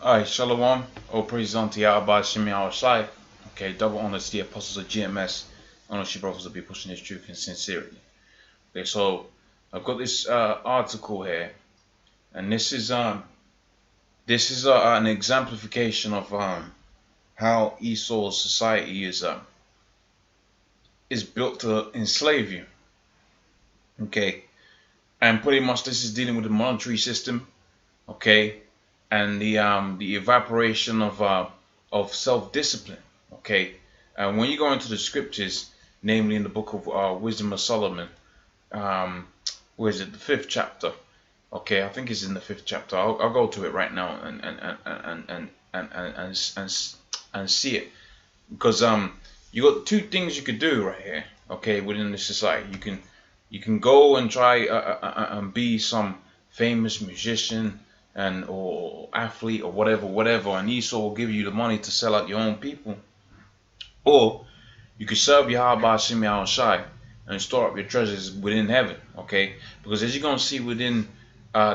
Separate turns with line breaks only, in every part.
Alright, Shalom. All praise unto Yahweh Shemi Shai. Okay, double honors to the apostles of GMS. Honors you brothers will be pushing this truth in sincerity. Okay, so I've got this article here, and this is an exemplification of how Esau's society is built to enslave you. Okay, and pretty much this is dealing with the monetary system. Okay, and the evaporation of self-discipline. Okay, and when you go into the scriptures, namely in the book of Wisdom of Solomon, where is it, the 5th chapter? Okay, I think it's in the 5th chapter. I'll go to it right now and see it, because you got two things you could do right here. Okay, within this society, you can go and try and be some famous musician or athlete or whatever, and Esau will give you the money to sell out your own people. Or you could serve Yahweh Shemi Shai and store up your treasures within heaven. Okay, because as you're gonna see within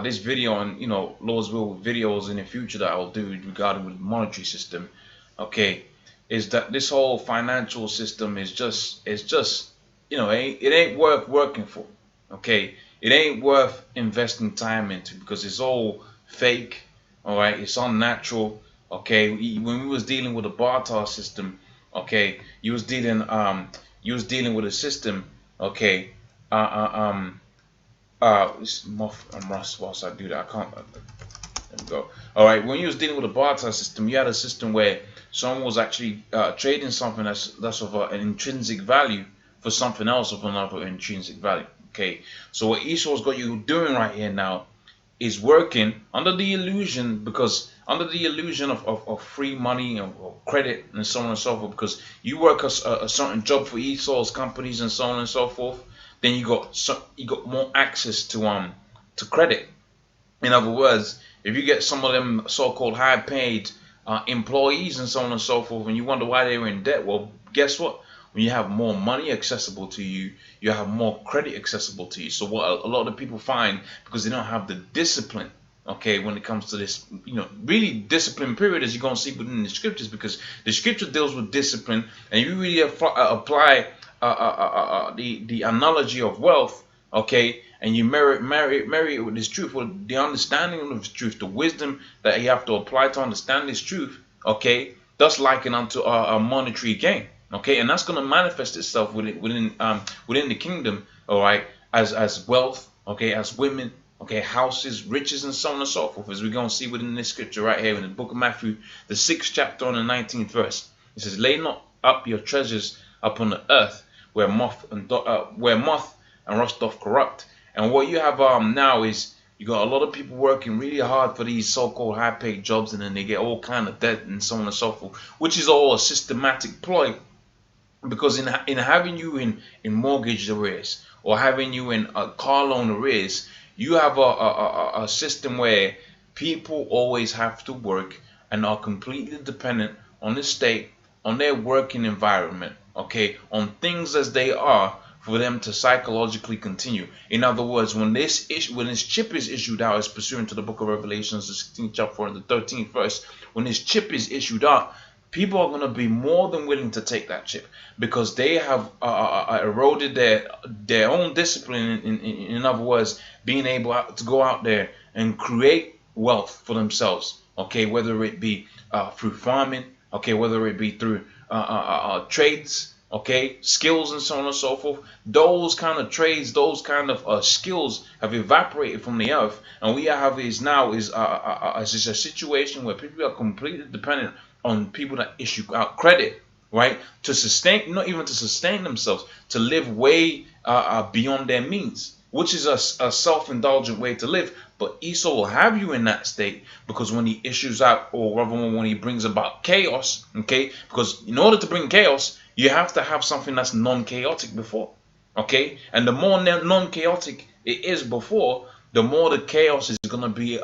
this video, and Lord's will videos in the future that I'll do regarding with the monetary system, okay, is that this whole financial system is just it ain't worth working for. Okay, it ain't worth investing time into, because it's all fake. All right, it's unnatural. Okay, when we was dealing with the barter system, okay, you was dealing with a system. Okay, it's muff and rust. Whilst I do that, I can't. There we go. All right, when you was dealing with a barter system, you had a system where someone was actually trading something that's of an intrinsic value for something else of another intrinsic value. Okay, so what Esau's got you doing right here now is working under the illusion, of free money or credit and so on and so forth, because you work a certain job for Esau's companies and so on and so forth, then you got more access to credit. In other words, if you get some of them so-called high-paid employees and so on and so forth, and you wonder why they were in debt, well, guess what? When you have more money accessible to you, you have more credit accessible to you. So what a lot of people find, because they don't have the discipline, okay, when it comes to this, really discipline period, as you're going to see within the scriptures, because the scripture deals with discipline, and you really apply the analogy of wealth, okay, and you marry it with this truth, with the understanding of this truth, the wisdom that you have to apply to understand this truth, okay, thus likened unto a monetary gain. Okay, and that's going to manifest itself within the kingdom, all right, as wealth, okay, as women, okay, houses, riches, and so on and so forth, as we're going to see within this scripture right here in the book of Matthew, the 6th chapter and the 19th verse. It says, "Lay not up your treasures upon the earth, where moth and rust doth corrupt." And what you have now is you got a lot of people working really hard for these so-called high-paid jobs, and then they get all kind of debt and so on and so forth, which is all a systematic ploy. Because in having you in mortgage arrears, or having you in a car loan arrears, you have a system where people always have to work and are completely dependent on the state, on their working environment, okay, on things as they are, for them to psychologically continue. In other words, when this chip is issued out, as pursuant to the book of Revelations, the 16th chapter and the 13th verse, when this chip is issued out, people are going to be more than willing to take that chip, because they have eroded their own discipline. In other words, being able to go out there and create wealth for themselves. Okay, whether it be through farming, okay, whether it be through trades, okay, skills and so on and so forth. Those kind of trades, those kind of skills have evaporated from the earth, and we have is a situation where people are completely dependent on people that issue out credit, right, to sustain, not even to sustain themselves, to live way beyond their means, which is a self-indulgent way to live. But Esau will have you in that state, because when he issues out, or rather when he brings about chaos, okay, because in order to bring chaos, you have to have something that's non-chaotic before, okay, and the more non-chaotic it is before, the more the chaos is going to be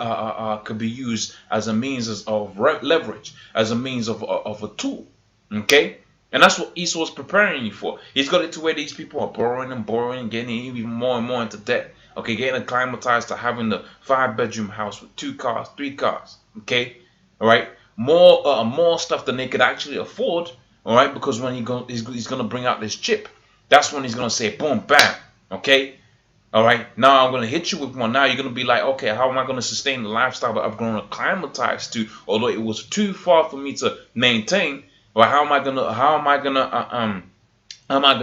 could be used as a means of leverage, as a means of a tool, okay. And that's what Esau is preparing you for. He's got it to where these people are borrowing, getting even more and more into debt, okay, getting acclimatized to having the 5-bedroom house with 2 cars, 3 cars, okay. all right, more stuff than they could actually afford, all right, because when he's gonna bring out this chip, that's when he's gonna say boom, bam, okay. All right, now I'm going to hit you with one. Now you're going to be like, okay, how am I going to sustain the lifestyle that I've grown acclimatized to, although it was too far for me to maintain? Or how am I going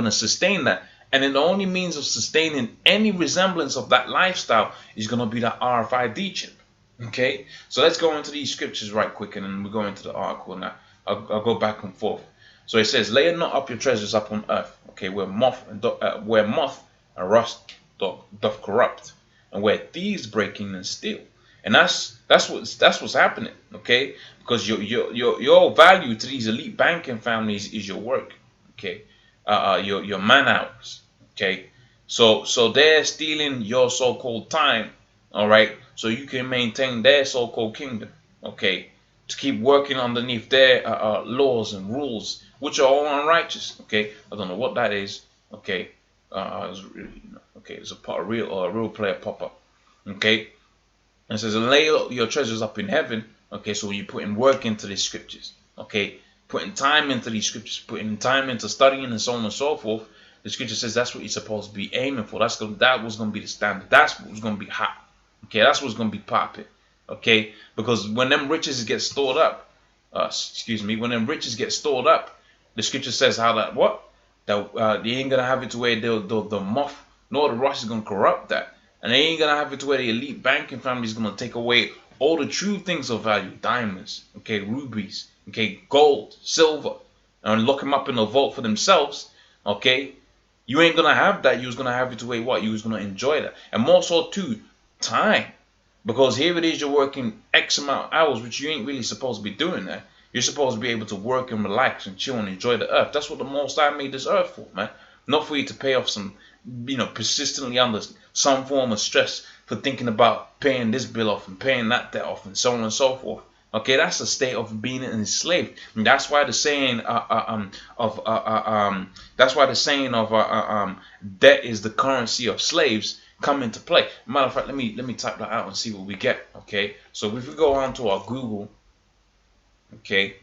to sustain that? And then the only means of sustaining any resemblance of that lifestyle is going to be that RFID chip. Okay, so let's go into these scriptures right quick, and then we'll go into the article. Now I'll go back and forth. So it says, lay not up your treasures up on earth, okay, where moth and rust doth corrupt, and where thieves break in and steal. And that's what's happening, okay? Because your value to these elite banking families is your work, okay? Your man hours, okay? So they're stealing your so-called time, all right? So you can maintain their so-called kingdom, okay? To keep working underneath their laws and rules, which are all unrighteous, okay? I don't know what that is, okay? Okay, it's a real player pop up. Okay, and it says, lay your treasures up in heaven. Okay, so you're putting work into these scriptures. Okay, putting time into these scriptures, putting time into studying and so on and so forth. The scripture says that's what you're supposed to be aiming for. That was going to be the standard. That's what was going to be hot. Okay, that's what's going to be popping. Okay, because when them riches get stored up, when them riches get stored up, the scripture says how that what. That they ain't gonna have it to where the moth nor the rust is gonna corrupt that, and they ain't gonna have it to where the elite banking family is gonna take away all the true things of value, diamonds, okay, rubies, okay, gold, silver, and lock them up in a vault for themselves. Okay, you ain't gonna have that. You was gonna have it to where what you was gonna enjoy that, and more so too, time, because here it is, you're working X amount of hours, which you ain't really supposed to be doing that. You're supposed to be able to work and relax and chill and enjoy the earth. That's what the Most High made this earth for, man. Not for you to pay off some, persistently under some form of stress for thinking about paying this bill off and paying that debt off and so on and so forth. Okay, that's a state of being enslaved. And that's why the saying debt is the currency of slaves come into play. Matter of fact, let me type that out and see what we get. Okay, so if we go on to our Google. Okay,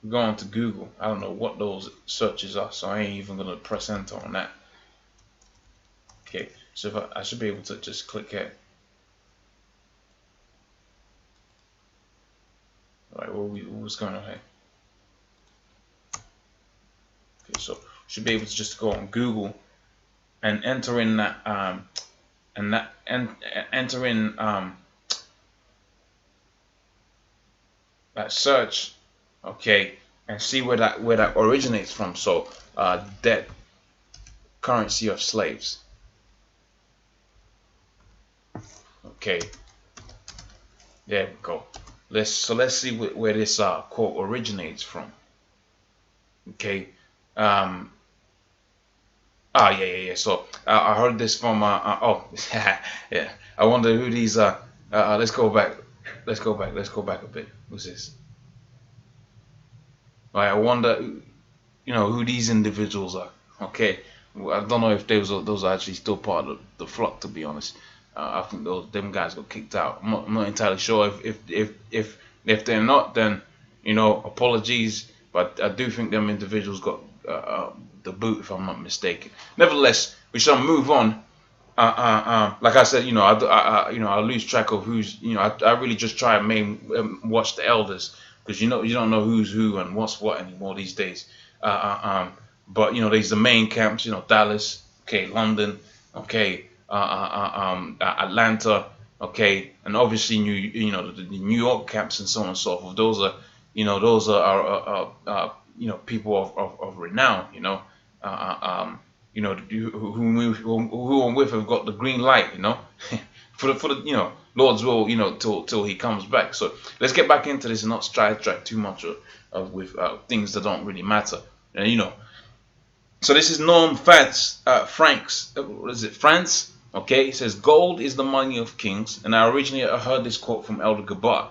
go on to Google. I don't know what those searches are, so I ain't even gonna press enter on that. Okay, so if I should be able to just click here. All right, what's going on here? Okay, so should be able to just go on Google and enter in that that search, okay, and see where that originates from. So debt, currency of slaves. Okay, there we go. Let's see where this quote originates from. Okay, yeah. So I heard this from yeah. I wonder who these let's go back a bit. What's this? Right, I wonder, who these individuals are. Okay, I don't know if those are actually still part of the flock, to be honest. I think them guys got kicked out. I'm not entirely sure if they're not, then apologies, but I do think them individuals got the boot, if I'm not mistaken. Nevertheless, we shall move on. Like I said, I lose track of who's, I really just try and watch the elders, because you don't know who's who and what's what anymore these days. But there's the main camps, Dallas, okay, London, okay, Atlanta, okay, and obviously the New York camps and so on and so forth. Those are people of renown, who I'm with have got the green light, for the Lord's will, till he comes back. So let's get back into this and not sidetrack too much with things that don't really matter. And so this is Norm Franks. What is it, France? Okay, it says gold is the money of kings, and I originally heard this quote from Elder Gabar.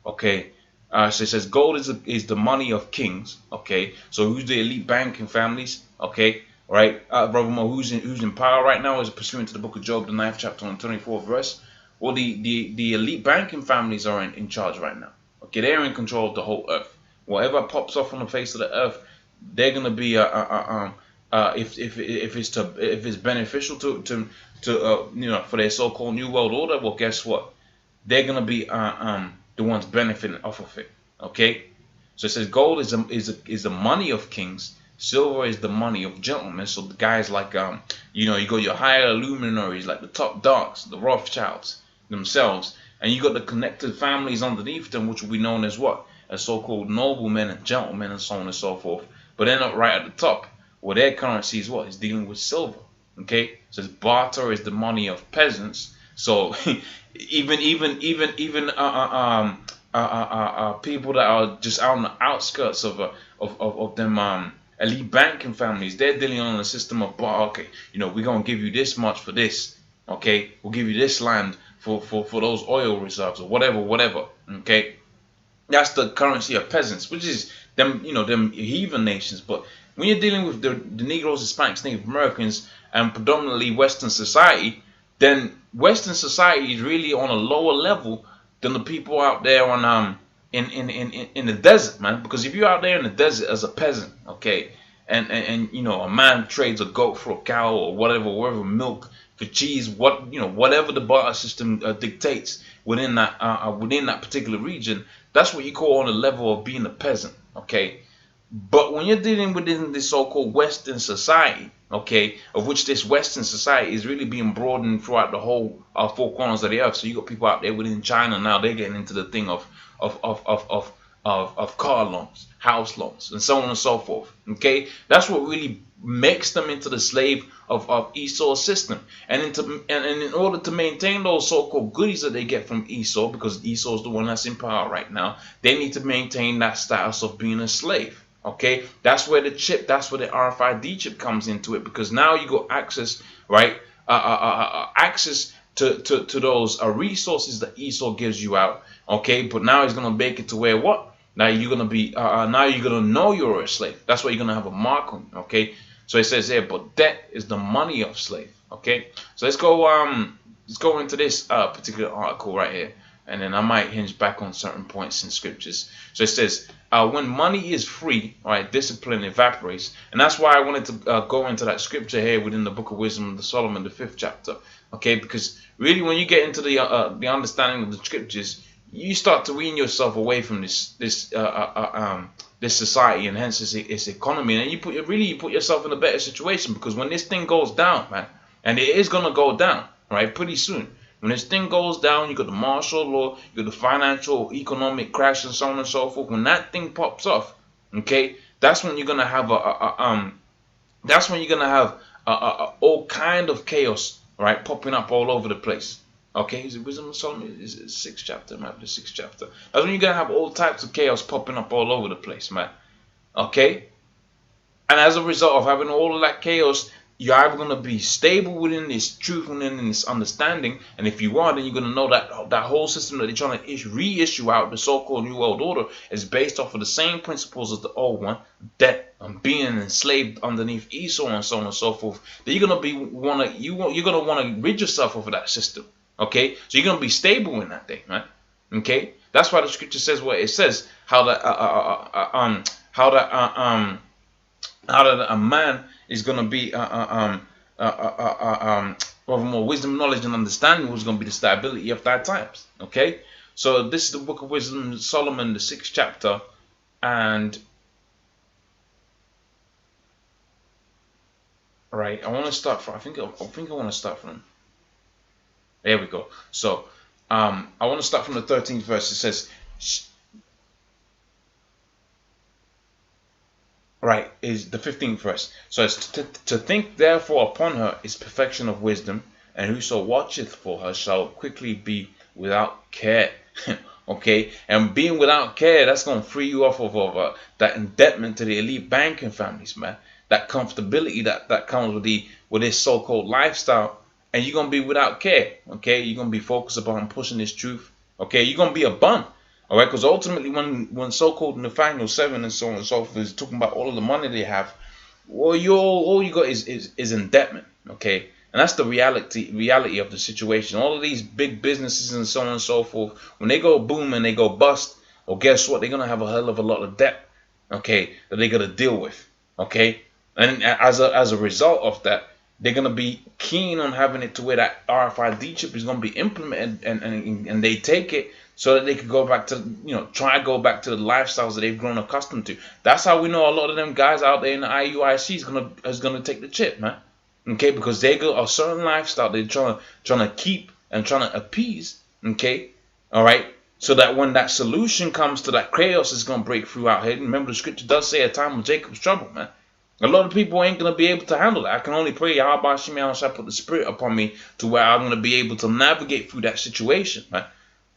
Okay, so it says gold is the money of kings. Okay, so who's the elite banking families? Okay. Right, Brother Mo, who's in power right now is pursuant to the book of Job, the 9th chapter and 24th verse. Well, the elite banking families are in charge right now. Okay, they're in control of the whole earth. Whatever pops off on the face of the earth, they're gonna be if it's beneficial to you know, for their so-called new world order, well, guess what? They're gonna be the ones benefiting off of it. Okay, so it says gold is the money of kings, silver is the money of gentlemen. So the guys like you know, you got your higher luminaries like the top dogs, the Rothschilds themselves, and you got the connected families underneath them, which will be known as what? As so-called noblemen and gentlemen and so on and so forth. But they're not right at the top. Well, their currency is what? Is dealing with silver. Okay, it says barter is the money of peasants. So even people that are just out on the outskirts of them elite banking families, they're dealing on a system of barter. Okay, you know, we're gonna give you this much for this. Okay, we'll give you this land for those oil reserves or whatever. Okay, that's the currency of peasants, which is them, you know, them heathen nations. But when you're dealing with the Negroes, Hispanics, Native Americans, and predominantly Western society, then Western society is really on a lower level than the people out there on in the desert, man. Because if you're out there in the desert as a peasant, okay, and you know, a man trades a goat for a cow or whatever, milk for cheese, whatever the barter system dictates within that particular region, that's what you call on the level of being a peasant, okay. But when you're dealing within this so-called Western society, okay, of which this Western society is really being broadened throughout the whole four corners of the earth. So you got people out there within China now, they're getting into the thing of car loans, house loans, and so on and so forth. Okay, that's what really makes them into the slave of Esau's system. And in order to maintain those so-called goodies that they get from Esau, because Esau's the one that's in power right now, they need to maintain that status of being a slave. Okay, that's where the chip, that's where the RFID chip comes into it, because now you got access, right? Access to those resources that Esau gives you out. Okay, but now he's gonna make it to where what? Now you're gonna be, now you're gonna know you're a slave. That's why you're gonna have a mark on you. Okay, so it says here, but debt is the money of slave. Okay, so let's go into this particular article right here, and then I might hinge back on certain points in scriptures. So it says, when money is free, right, discipline evaporates. And that's why I wanted to go into that scripture here within the Book of Wisdom of Solomon, the 5th chapter. Okay, because really when you get into the understanding of the scriptures, you start to wean yourself away from this society, and hence its economy, and you put yourself in a better situation, because when this thing goes down, man, and it is gonna go down, right, pretty soon. When this thing goes down, you got the martial law, you got the financial, economic crash, and so on and so forth. When that thing pops off, okay, that's when you're gonna have all kind of chaos, right, popping up all over the place. Okay, is it Wisdom of Solomon? Is it the 6th chapter? Map the 6th chapter. That's when you're gonna have all types of chaos popping up all over the place, man. Okay, and as a result of having all of that chaos, you're either going to be stable within this truth, within this understanding, and if you are, then you're going to know that that whole system that they're trying to reissue out, the so-called New World Order, is based off of the same principles as the old one, debt and being enslaved underneath Esau and so on and so forth. That you're going to you're going to want to rid yourself of that system. Okay, so you're going to be stable in that thing, right? Okay, that's why the scripture says what it says, how that a man is going to be of more wisdom, knowledge, and understanding, who's going to be the stability of that times. Okay, so this is the Book of Wisdom, Solomon, the 6th chapter, and right, I want to start from. I think I want to start from. There we go. So I want to start from the 13th verse. It says, right, is the 15th verse. So it's to think therefore upon her is perfection of wisdom, and whoso watcheth for her shall quickly be without care. Okay, and being without care, that's going to free you off of that indebtment to the elite banking families, man. That comfortability that comes with this so-called lifestyle, and you're going to be without care. Okay, you're going to be focused upon pushing this truth. Okay, you're going to be a bun. All right, because ultimately, when so-called Nathaniel 7 and so on and so forth is talking about all of the money they have, well, all you got is indebtment. Okay, and that's the reality of the situation. All of these big businesses and so on and so forth, when they go boom and they go bust, well, guess what? They're gonna have a hell of a lot of debt, okay, that they're gonna deal with, okay. And as a result of that, they're gonna be keen on having it to where that RFID chip is gonna be implemented, and they take it so that they could go back to, try to go back to the lifestyles that they've grown accustomed to. That's how we know a lot of them guys out there in the IUIC is gonna take the chip, man. Okay, because they got a certain lifestyle they're trying to keep and trying to appease. Okay, all right. So that when that solution comes to that chaos is gonna break through out here. Remember, the scripture does say a time of Jacob's trouble, man. A lot of people ain't gonna be able to handle that. I can only pray, Yahweh shall put the Spirit upon me to where I'm gonna be able to navigate through that situation, man.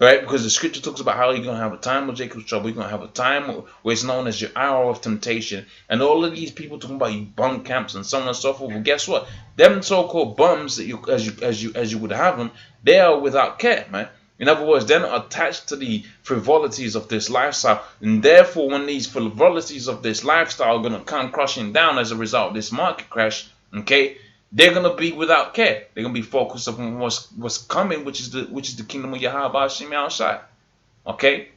Right? Because the scripture talks about how you're going to have a time of Jacob's trouble. You're going to have a time where it's known as your hour of temptation. And all of these people talking about you bum camps and so on and so forth. Well, guess what? Them so-called bums that as you would have them, they are without care, man. In other words, they're not attached to the frivolities of this lifestyle. And therefore, when these frivolities of this lifestyle are going to come crushing down as a result of this market crash, okay, they're gonna be without care. They're gonna be focused on what's coming, which is the kingdom of Yahweh Hashem Yahushua. Okay,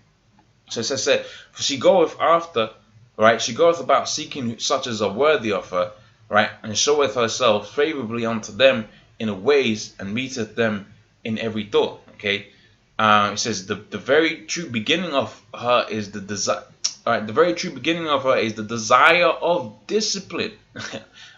so as I said, she goeth after, right? She goeth about seeking such as are worthy of her, right? And showeth herself favorably unto them in a ways, and meeteth them in every thought. Okay, it says the very true beginning of her is the desire. All right, the very true beginning of her is the desire of discipline,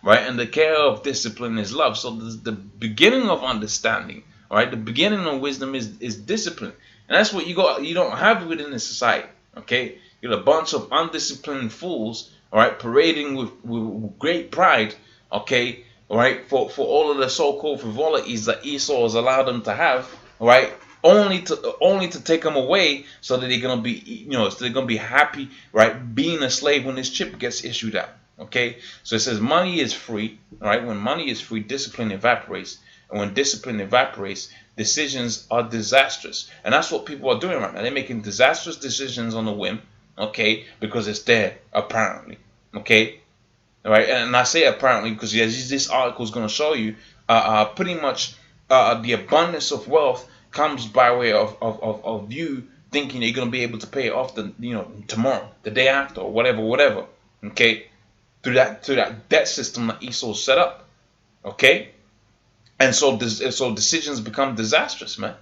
right? And the care of discipline is love. So the beginning of understanding, all right, the beginning of wisdom is discipline, and that's what you don't have within the society. Okay, you're a bunch of undisciplined fools, all right, parading with great pride, okay, all right, for all of the so-called frivolities that Esau has allowed them to have, all right. Only to take them away so that they're gonna be, so they're gonna be happy, right, being a slave when this chip gets issued out. Okay, so it says money is free, right? When money is free, discipline evaporates, and when discipline evaporates, decisions are disastrous. And that's what people are doing right now. They're making disastrous decisions on a whim, okay, because it's there apparently, okay, all right. And I say apparently because as this article is gonna show you, pretty much the abundance of wealth comes by way of you thinking you're going to be able to pay it off tomorrow, the day after, or whatever, okay, through that debt system that Esau set up, okay, and so decisions become disastrous, man,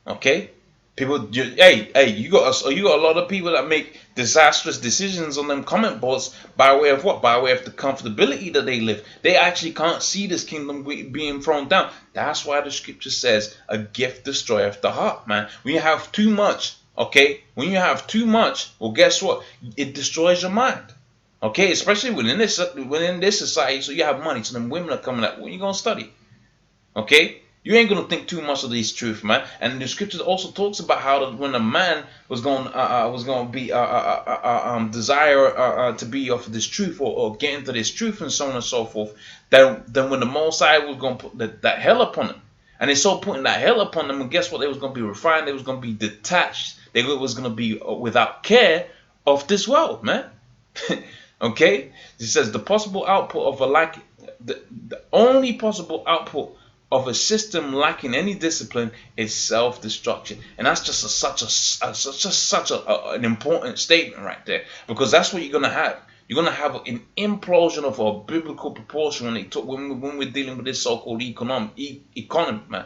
okay. People, you got a lot of people that make disastrous decisions on them comment boards by way of what? By way of the comfortability that they live. They actually can't see this kingdom being thrown down. That's why the scripture says a gift destroyeth the heart, man. When you have too much, okay, when you have too much, well, guess what? It destroys your mind, okay, especially within this society. So you have money, so them women are coming up. When you gonna study, okay? You ain't gonna think too much of these truth, man. And the scripture also talks about how when a man was going to be desire to be of this truth or get into this truth and so on and so forth. Then when the Most High was going to put that hell upon them, and they saw putting that hell upon them, and guess what? They was going to be refined. They was going to be detached. They was going to be without care of this world, man. Okay, it says the possible output of the only possible output of a system lacking any discipline is self-destruction. And that's just such an important statement right there, because that's what you're gonna have. You're gonna have an implosion of a biblical proportion when we're dealing with this so-called economy, man.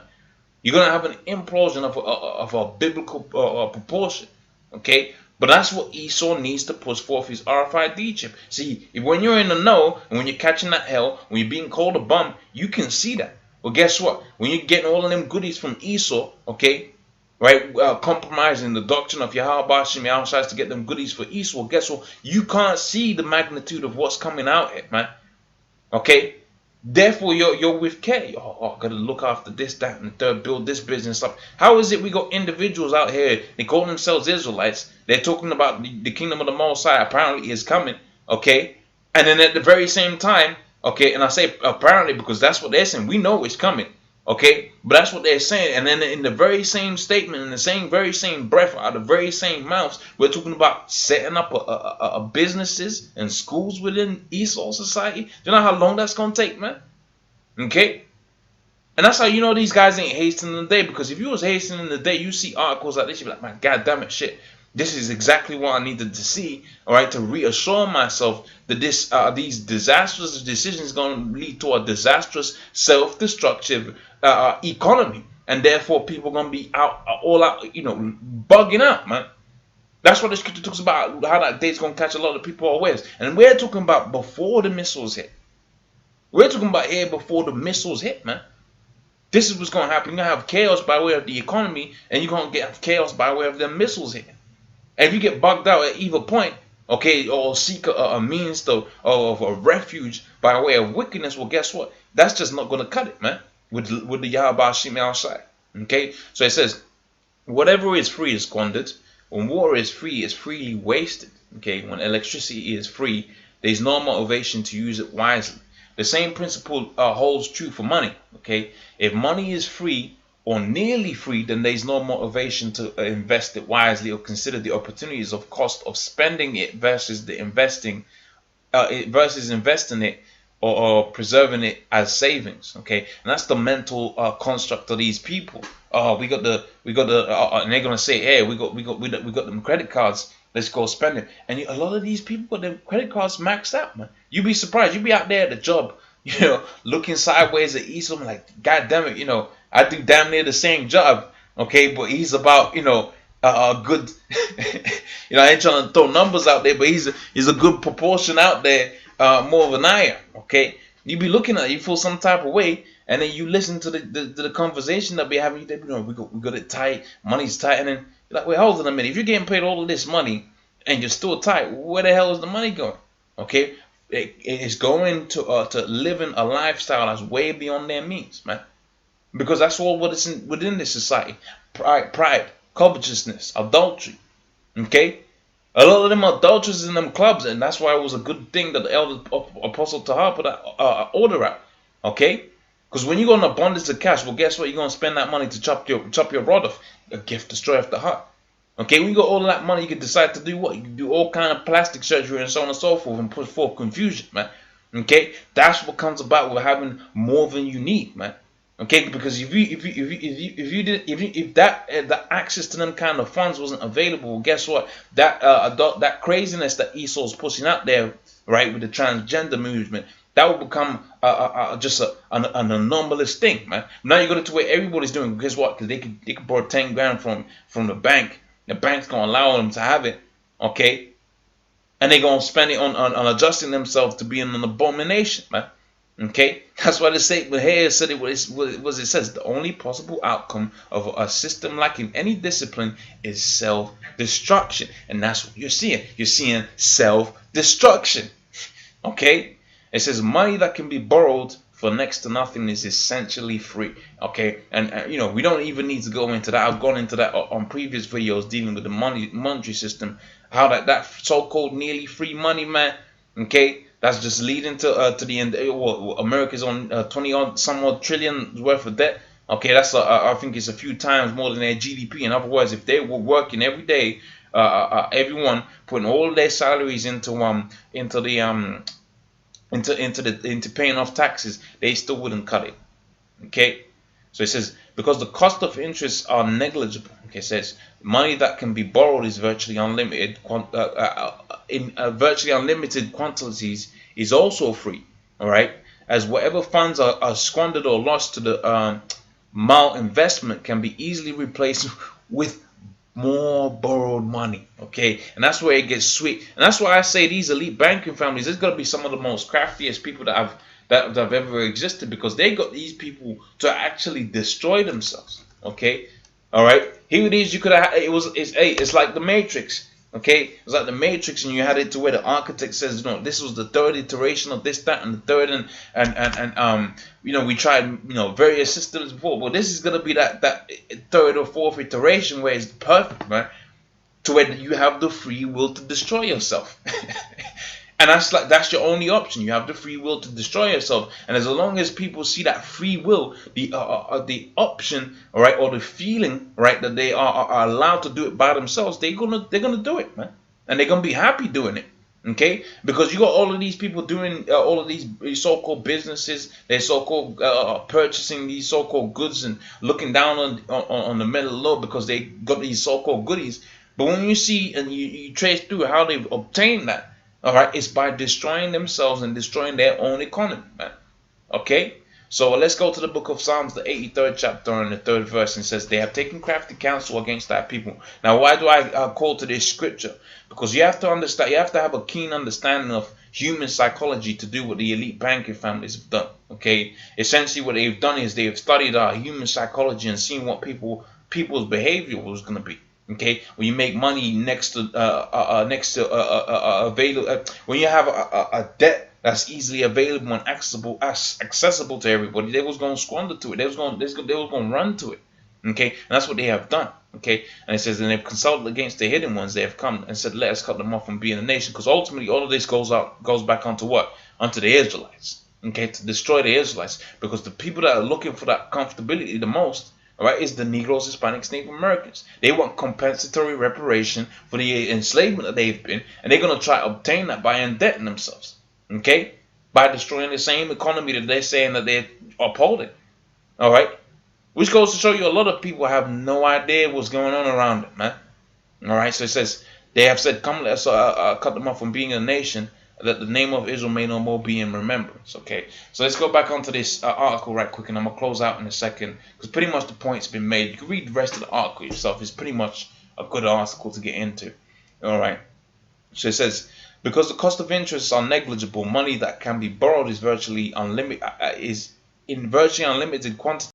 You're gonna have an implosion of a biblical proportion, okay. But that's what Esau needs to push forth his RFID chip. See, when you're in the know and when you're catching that hell, when you're being called a bum, you can see that. Well, guess what? When you're getting all of them goodies from Esau, okay, right, compromising the doctrine of Yahweh Hashem Yahushua to get them goodies for Esau, well, guess what? You can't see the magnitude of what's coming out here, man. Okay? Therefore, you're with care. Oh, gotta look after this, that, and the third, build this business up. How is it we got individuals out here, they call themselves Israelites, they're talking about the kingdom of the Most High apparently is coming, okay? And then at the very same time, okay, and I say apparently because that's what they're saying. We know it's coming, okay? But that's what they're saying. And then in the very same statement, in the very same breath, out of the very same mouths, we're talking about setting up a businesses and schools within Esau society. Do you know how long that's going to take, man? Okay? And that's how you know these guys ain't hastening the day. Because if you was hastening the day, you see articles like this, you be like, man, God damn it, shit. This is exactly what I needed to see, all right, to reassure myself that these disastrous decisions going to lead to a disastrous, self-destructive economy, and therefore people are going to be all out, bugging out, man. That's what the scripture talks about, how that day's going to catch a lot of people unawares. And we're talking about before the missiles hit. We're talking about here before the missiles hit, man. This is what's going to happen. You're going to have chaos by way of the economy, and you're going to get chaos by way of the missiles hitting. And if you get bugged out at either point, okay, or seek a means of a refuge by way of wickedness, well, guess what? That's just not going to cut it, man, with the Yahweh Shem outside. Okay? So it says, whatever is free is squandered. When water is free, it's freely wasted. Okay? When electricity is free, there's no motivation to use it wisely. The same principle holds true for money. Okay? If money is free, or nearly free, then there's no motivation to invest it wisely or consider the opportunities of cost of spending it versus investing it or preserving it as savings. Okay, and that's the mental construct of these people. We got the and they're gonna say, hey, we got them credit cards. Let's go spend it. And a lot of these people got their credit cards maxed out, man. You'd be surprised. You'd be out there at the job, looking sideways at each of them like, God damn it, I do damn near the same job, okay, but he's about, a good, I ain't trying to throw numbers out there, but he's a good proportion out there, more than I am, okay. You be looking at it, you feel some type of way, and then you listen to the conversation that we having. We got it tight, money's tight, and then you're like, wait, hold on a minute. If you're getting paid all of this money and you're still tight, where the hell is the money going? Okay, it is going to living a lifestyle that's way beyond their means, man. Because that's all what is within this society. Pride, covetousness, adultery. Okay? A lot of them are adulterers in them clubs, and that's why it was a good thing that the elder Apostle Tahar put that order out. Okay? Because when you got an abundance of cash, well, guess what? You're going to spend that money to chop your rod off. A gift destroyeth the heart. Okay? When you got all of that money, you can decide to do what? You can do all kind of plastic surgery and so on and so forth and put forth confusion, man. Okay? That's what comes about with having more than you need, man. Okay, because if that access to them kind of funds wasn't available, guess what? That craziness that Esau's pushing out there, right, with the transgender movement, that will become just an anomalous thing, man. Now you got to where everybody's doing. Guess what? Because they could borrow 10 grand from the bank. The bank's gonna allow them to have it, okay, and they're gonna spend it on adjusting themselves to being an abomination, man. Okay, that's why the statement here said it says the only possible outcome of a system lacking any discipline is self-destruction, and that's what you're seeing. You're seeing self-destruction. Okay, it says money that can be borrowed for next to nothing is essentially free. Okay, and we don't even need to go into that. I've gone into that on previous videos dealing with the monetary system, how that so-called nearly free money, man. Okay. That's just leading to the end. Well, America's on 20 some odd trillion worth of debt. Okay, that's I think it's a few times more than their GDP. In other words, if they were working every day, everyone putting all their salaries into paying off taxes, they still wouldn't cut it. Okay, so it says because the cost of interest are negligible. Okay, it says money that can be borrowed is virtually unlimited. In virtually unlimited quantities is also free. All right, as whatever funds are squandered or lost to the malinvestment can be easily replaced with more borrowed money. Okay, and that's where it gets sweet. And that's why I say these elite banking families, there's got to be some of the most craftiest people that have ever existed, because they got these people to actually destroy themselves. Okay, all right. Here it is. You could have. It's like the Matrix. Okay, it's like the Matrix, and you had it to where the architect says, this was the third iteration of this, that, and the third, and we tried various systems before, but this is gonna be that third or fourth iteration where it's perfect, man, to where you have the free will to destroy yourself. And that's your only option. You have the free will to destroy yourself, and as long as people see that free will, the option, all right, or the feeling, right, that they are allowed to do it by themselves, they're gonna do it, man, and they're gonna be happy doing it. Okay, because you got all of these people doing all of these so-called businesses, they're so-called purchasing these so-called goods and looking down on the middle low because they got these so-called goodies. But when you see and you trace through how they've obtained that, all right, it's by destroying themselves and destroying their own economy, man. Okay? So let's go to the book of Psalms, the 83rd chapter and the 3rd verse, and it says, they have taken crafty counsel against that people. Now, why do I call to this scripture? Because you have to understand, you have to have a keen understanding of human psychology to do what the elite banking families have done. Okay? Essentially, what they've done is they've studied human psychology and seen what people's behavior was going to be. Okay, when you make money next to available, when you have a debt that's easily available and accessible to everybody, they was going to squander to it. They was going to run to it. Okay, and that's what they have done. Okay, and it says, and they've consulted against the hidden ones. They have come and said, let us cut them off from being a nation, because ultimately all of this goes back onto what? Onto the Israelites. Okay, to destroy the Israelites, because the people that are looking for that comfortability the most, all right, is the Negroes, Hispanics, Native Americans. They want compensatory reparation for the enslavement that they've been, and they're going to try to obtain that by indebting themselves, okay, by destroying the same economy that they're saying that they're upholding, all right, which goes to show you a lot of people have no idea what's going on around them, man. All right, so it says, they have said, come, let's cut them off from being a nation, that the name of Israel may no more be in remembrance. Okay, so let's go back onto this article right quick, and I'm going to close out in a second, because pretty much the point's been made. You can read the rest of the article yourself. It's pretty much a good article to get into. All right, so it says, because the cost of interests are negligible, money that can be borrowed is in virtually unlimited quantity.